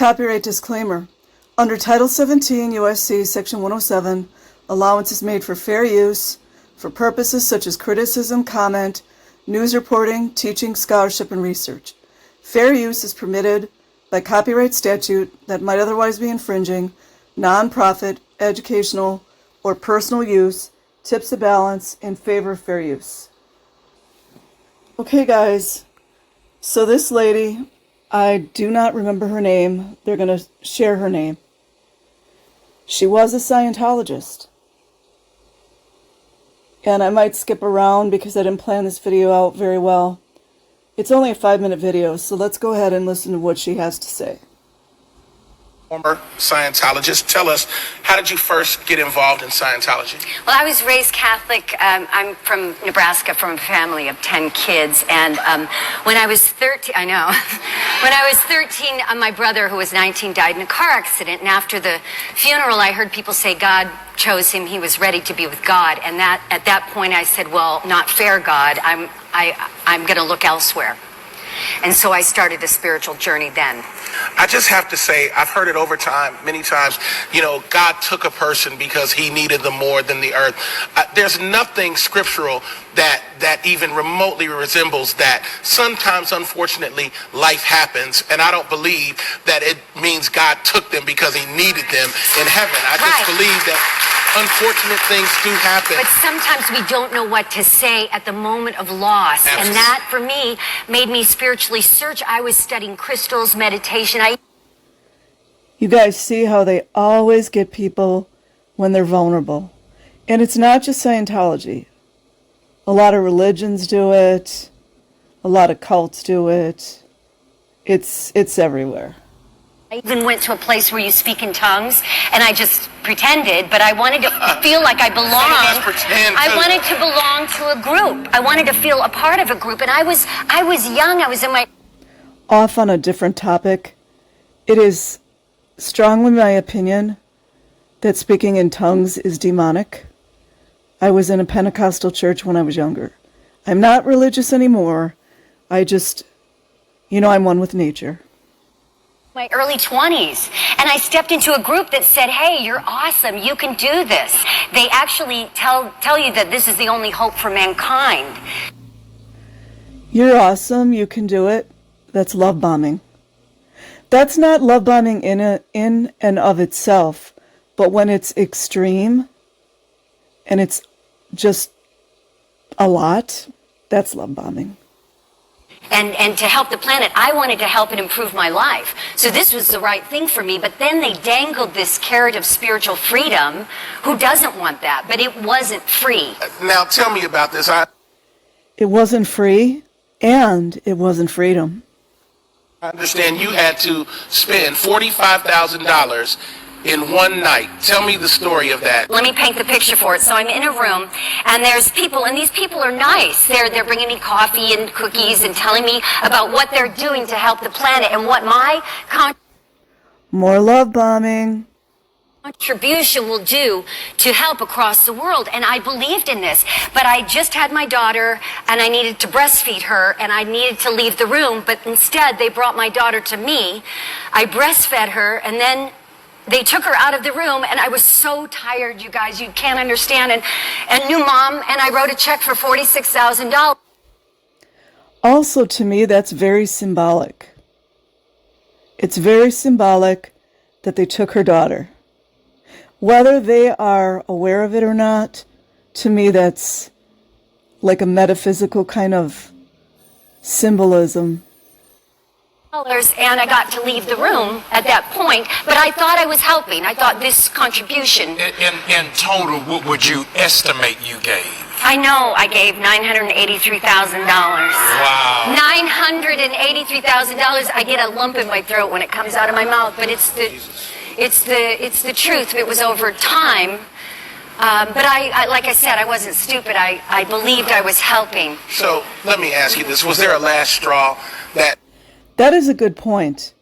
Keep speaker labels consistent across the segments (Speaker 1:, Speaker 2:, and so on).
Speaker 1: Copyright disclaimer. Under Title 17 U.S.C. Section 107, allowance is made for fair use for purposes such as criticism, comment, news reporting, teaching, scholarship, and research. Fair use is permitted by copyright statute that might otherwise be infringing non-profit, educational, or personal use, tips the balance in favor of fair use. Okay, guys, so this lady, I do not remember her name. They're going to share her name. She was a Scientologist. And I might skip around because I didn't plan this video out very well. It's only a 5-minute video, so let's go ahead and listen to what she has to say.
Speaker 2: Former Scientologist. Tell us, how did you first get involved in Scientology?
Speaker 3: Well, I was raised Catholic. I'm from Nebraska, from a family of 10 kids. And when I was 13, when I was 13, my brother, who was 19, died in a car accident. And after the funeral, I heard people say God chose him. He was ready to be with God. And at that point, I said, well, not fair, God. I'm going to look elsewhere. And so I started a spiritual journey then.
Speaker 2: I just have to say, I've heard it over time, many times, God took a person because he needed them more than the earth. There's nothing scriptural that even remotely resembles that. Sometimes, unfortunately, life happens, and I don't believe that it means God took them because he needed them in heaven. I just believe that unfortunate things do happen.
Speaker 3: But sometimes we don't know what to say at the moment of loss. Absolutely. And that, for me, made me spiritually search. I was studying crystals, meditation.
Speaker 1: You guys see how they always get people when they're vulnerable. And it's not just Scientology. A lot of religions do it. A lot of cults do it. It's everywhere.
Speaker 3: I even went to a place where you speak in tongues, and I just pretended, but I wanted to feel like I belonged. I wanted to belong to a group. I wanted to feel a part of a group, and I was young. I was in my...
Speaker 1: Off on a different topic, it is strongly my opinion that speaking in tongues is demonic. I was in a Pentecostal church when I was younger. I'm not religious anymore. I just, I'm one with nature.
Speaker 3: My early 20s, and I stepped into a group that said, hey, you're awesome, you can do this. They actually tell you that this is the only hope for mankind.
Speaker 1: You're awesome, you can do it. That's love bombing. That's not love bombing in and of itself, but when it's extreme and it's just a lot, that's love bombing.
Speaker 3: And to help the planet, I wanted to help and improve my life. So this was the right thing for me. But then they dangled this carrot of spiritual freedom. Who doesn't want that? But it wasn't free.
Speaker 2: Now tell me about this.
Speaker 1: It wasn't free, and it wasn't freedom.
Speaker 2: I understand you had to spend $45,000 in one night. Tell me the story of that.
Speaker 3: Let me paint the picture for it. So I'm in a room, and there's people, and these people are nice. They're bringing me coffee and cookies and telling me about what they're doing to help the planet and what my
Speaker 1: more love bombing
Speaker 3: contribution will do to help across the world. And I believed in this, but I just had my daughter, and I needed to breastfeed her, and I needed to leave the room, but instead they brought my daughter to me. I breastfed her, and then they took her out of the room, and I was so tired, you guys, you can't understand. And new mom, and I wrote a check for $46,000.
Speaker 1: Also, to me, that's very symbolic. It's very symbolic that they took her daughter. Whether they are aware of it or not, to me, that's like a metaphysical kind of symbolism.
Speaker 3: And I got to leave the room at that point, but I thought I was helping. I thought this contribution...
Speaker 4: In total, what would you estimate you gave?
Speaker 3: I know I gave $983,000.
Speaker 4: Wow.
Speaker 3: $983,000. I get a lump in my throat when it comes out of my mouth, but it's the truth. It was over time. But I like I said, I wasn't stupid. I believed I was helping.
Speaker 2: So let me ask you this. Was there a last straw that...
Speaker 1: That is a good point.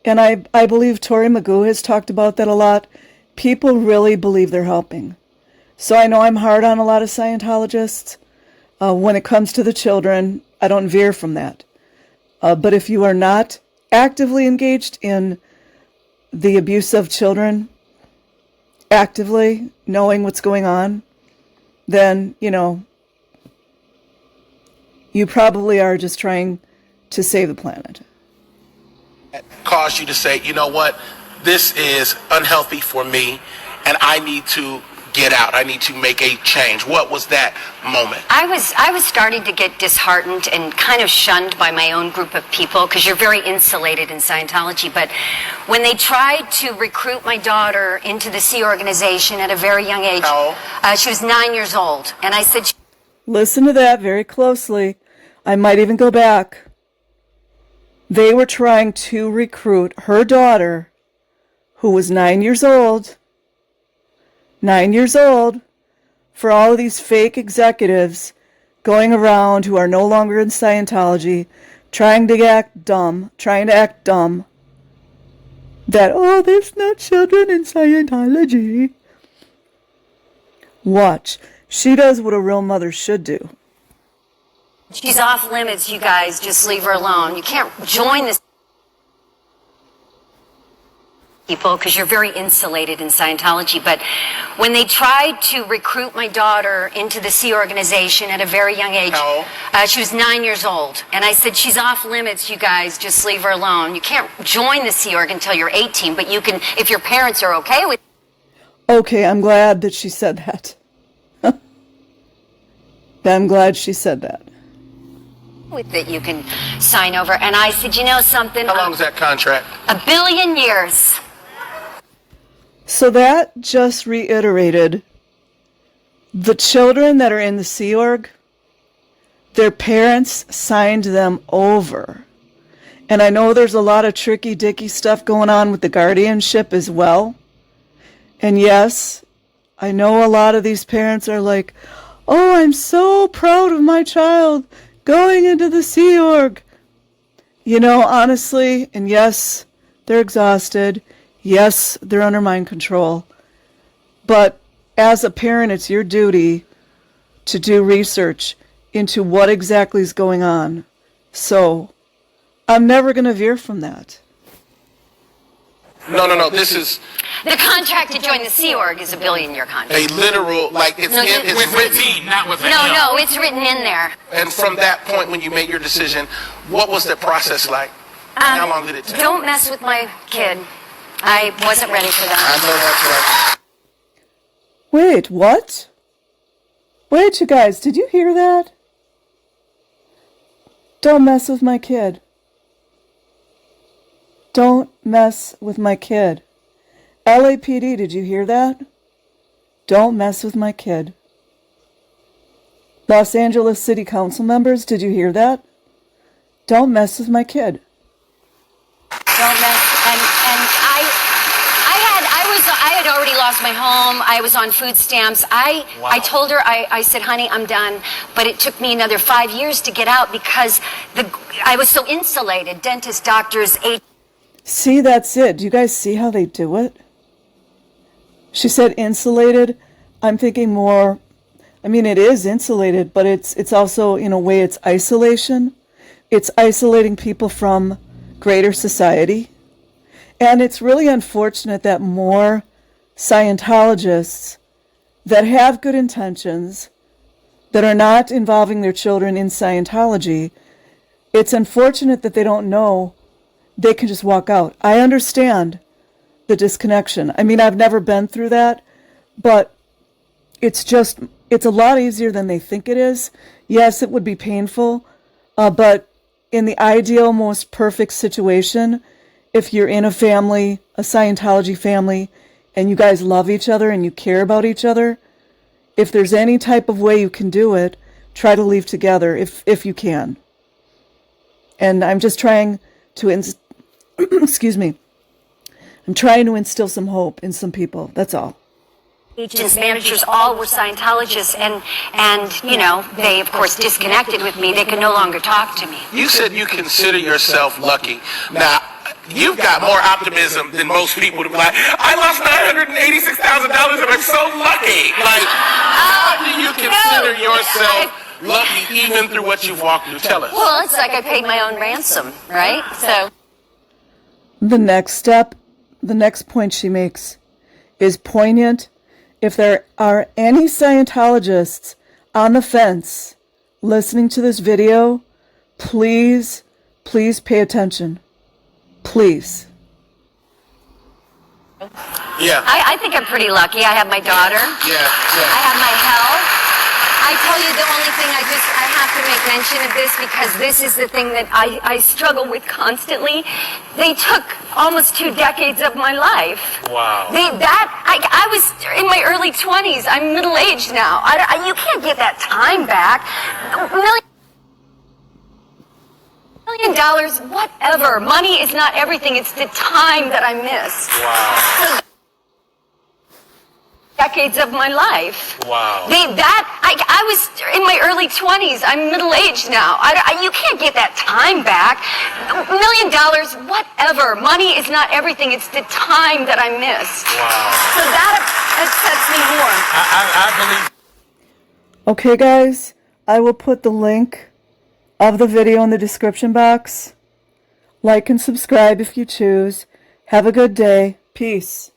Speaker 1: And I believe Tori Magoo has talked about that a lot. People really believe they're helping. So I know I'm hard on a lot of Scientologists. When it comes to the children, I don't veer from that. But if you are not actively engaged in the abuse of children actively, knowing what's going on, then, you probably are just trying to save the planet.
Speaker 2: Caused you to say, you know what, this is unhealthy for me, and I need to get out. I need to make a change. What was that moment?
Speaker 3: I was starting to get disheartened and kind of shunned by my own group of people, because you're very insulated in Scientology. But when they tried to recruit my daughter into the Sea organization at a very young age, she was 9 years old, and I said,
Speaker 1: listen to that very closely. I might even go back. They were trying to recruit her daughter, who was 9 years old, for all of these fake executives going around who are no longer in Scientology, trying to act dumb, that, oh, there's no children in Scientology. Watch. She does what a real mother should do.
Speaker 3: she's off limits, you guys, just leave her alone. You can't join this people because you're very insulated in Scientology. But when they tried to recruit my daughter into the Sea organization at a very young age, she was 9 years old, and I said, she's off limits, you guys, just leave her alone. You can't join the Sea Org until you're 18, but you can if your parents are okay with.
Speaker 1: Okay, I'm glad that she said that. I'm glad she said that.
Speaker 3: With it, you can sign over. And I said, you know something?
Speaker 2: How long is that contract?
Speaker 3: 1 billion years.
Speaker 1: So that just reiterated the children that are in the Sea Org, their parents signed them over. And I know there's a lot of tricky dicky stuff going on with the guardianship as well. And yes, I know a lot of these parents are like, oh, I'm so proud of my child going into the Sea Org. You know, honestly, and yes, they're exhausted. Yes, they're under mind control. But as a parent, it's your duty to do research into what exactly is going on. So I'm never going to veer from that.
Speaker 2: No. This is
Speaker 3: The contract to join the Sea Org is a 1 billion year contract.
Speaker 2: a literal, like it's
Speaker 4: With
Speaker 2: written.
Speaker 4: me, not with him.
Speaker 3: No, it's written in there.
Speaker 2: And from that point, when you made your decision, what was the process like? How long did it take?
Speaker 3: Don't mess with my kid. I wasn't ready for that.
Speaker 2: I know that's right.
Speaker 1: Wait, what? Wait, you guys, did you hear that? Don't mess with my kid. Don't mess with my kid. LAPD, did you hear that? Don't mess with my kid. Los Angeles City Council members, did you hear that? Don't mess with my kid.
Speaker 3: Don't mess. I had already lost my home. I was on food stamps. I told her, I said, honey, I'm done. But it took me another 5 years to get out because I was so insulated. Dentists, doctors,
Speaker 1: See, that's it. Do you guys see how they do it? She said insulated. I'm thinking more, I mean, it is insulated, but it's also, in a way, it's isolation. It's isolating people from greater society. And it's really unfortunate that more Scientologists that have good intentions, that are not involving their children in Scientology, it's unfortunate that they don't know they can just walk out. I understand the disconnection. I mean, I've never been through that, but it's a lot easier than they think it is. Yes, it would be painful, but in the ideal, most perfect situation, if you're in a family, a Scientology family, and you guys love each other and you care about each other, if there's any type of way you can do it, try to leave together if you can. And I'm just trying to, excuse me, I'm trying to instill some hope in some people. That's all.
Speaker 3: agents, managers, all were Scientologists, and you know, they of course disconnected with me. They could no longer talk to me.
Speaker 2: You said you consider yourself lucky. Now, you've got more optimism than most people to be like, I lost $986,000 and I'm so lucky. Like, how do you consider yourself lucky even through what you've walked through? Tell us.
Speaker 3: Well, it's like I paid my own ransom, right? So
Speaker 1: The next step the next point she makes is poignant. If there are any Scientologists on the fence listening to this video, please pay attention. Please.
Speaker 2: Yeah.
Speaker 3: I think I'm pretty lucky. I have my daughter.
Speaker 2: Yeah.
Speaker 3: I have my health. I tell you, the only thing I have to make mention of this because this is the thing that I struggle with constantly. They took almost 2 decades of my life.
Speaker 4: Wow.
Speaker 3: I was in my early 20s. I'm middle-aged now. You can't get that time back. $1 million, whatever. Money is not everything. It's the time that I missed.
Speaker 4: Wow.
Speaker 3: Decades of my life.
Speaker 4: Wow.
Speaker 3: I was in my early 20s. I'm middle-aged now. You can't get that time back. $1 million, whatever. Money is not everything. It's the time that I missed.
Speaker 4: Wow.
Speaker 3: So that sets me warm.
Speaker 4: I believe.
Speaker 1: Okay, guys, I will put the link of the video in the description box. Like and subscribe if you choose. Have a good day. Peace.